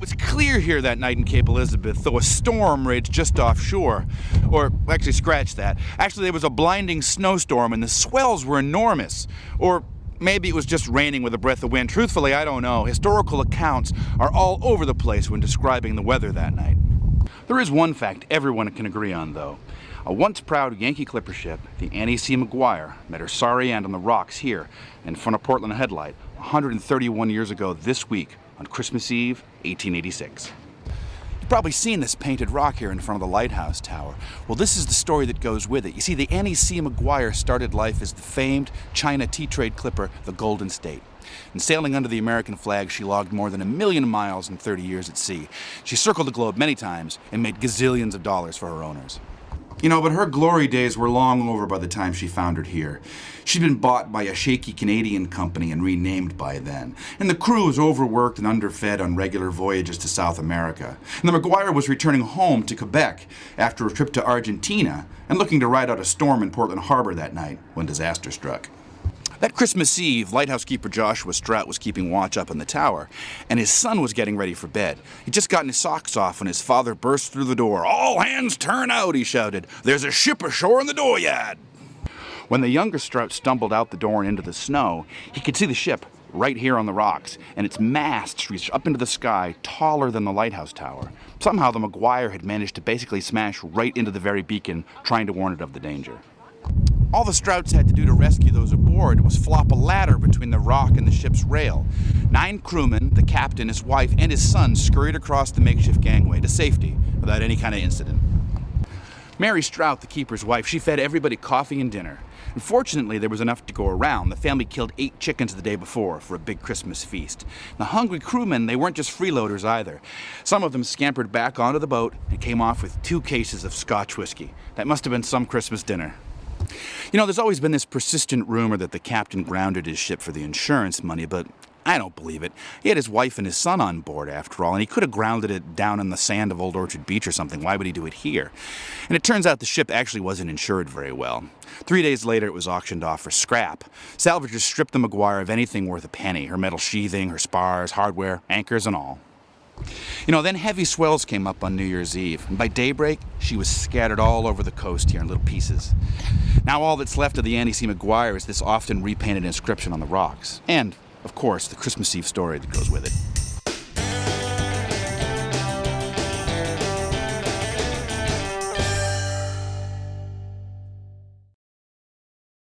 was clear here that night in Cape Elizabeth, though a storm raged just offshore. Or, actually, scratch that. Actually, there was a blinding snowstorm and the swells were enormous. Or maybe it was just raining with a breath of wind. Truthfully, I don't know. Historical accounts are all over the place when describing the weather that night. There is one fact everyone can agree on, though. A once proud Yankee clipper ship, the Annie C. Maguire, met her sorry end on the rocks here in front of Portland Headlight 131 years ago this week on Christmas Eve, 1886. You've probably seen this painted rock here in front of the lighthouse tower. Well, this is the story that goes with it. You see, the Annie C. Maguire started life as the famed China tea trade clipper, the Golden State. And sailing under the American flag, she logged more than 1 million miles in 30 years at sea. She circled the globe many times and made gazillions of dollars for her owners. You know, but her glory days were long over by the time she foundered here. She'd been bought by a shaky Canadian company and renamed by then. And the crew was overworked and underfed on regular voyages to South America. And the Maguire was returning home to Quebec after a trip to Argentina and looking to ride out a storm in Portland Harbor that night when disaster struck. That Christmas Eve, lighthouse keeper Joshua Strout was keeping watch up in the tower, and his son was getting ready for bed. He'd just gotten his socks off when his father burst through the door. "All hands turn out," he shouted. "There's a ship ashore in the dooryard." When the younger Strout stumbled out the door and into the snow, he could see the ship right here on the rocks, and its masts reached up into the sky, taller than the lighthouse tower. Somehow the Maguire had managed to basically smash right into the very beacon, trying to warn it of the danger. All the Strouts had to do to rescue those aboard was flop a ladder between the rock and the ship's rail. 9 crewmen, the captain, his wife, and his son scurried across the makeshift gangway to safety without any kind of incident. Mary Strout, the keeper's wife, she fed everybody coffee and dinner. And fortunately, there was enough to go around. The family killed 8 chickens the day before for a big Christmas feast. The hungry crewmen, they weren't just freeloaders either. Some of them scampered back onto the boat and came off with 2 cases of Scotch whiskey. That must have been some Christmas dinner. You know, there's always been this persistent rumor that the captain grounded his ship for the insurance money, but I don't believe it. He had his wife and his son on board, after all, and he could have grounded it down in the sand of Old Orchard Beach or something. Why would he do it here? And it turns out the ship actually wasn't insured very well. 3 days later, it was auctioned off for scrap. Salvagers stripped the Maguire of anything worth a penny, her metal sheathing, her spars, hardware, anchors, and all. You know, then heavy swells came up on New Year's Eve, and by daybreak, she was scattered all over the coast here in little pieces. Now all that's left of the Annie C. Maguire is this often repainted inscription on the rocks, and, of course, the Christmas Eve story that goes with it.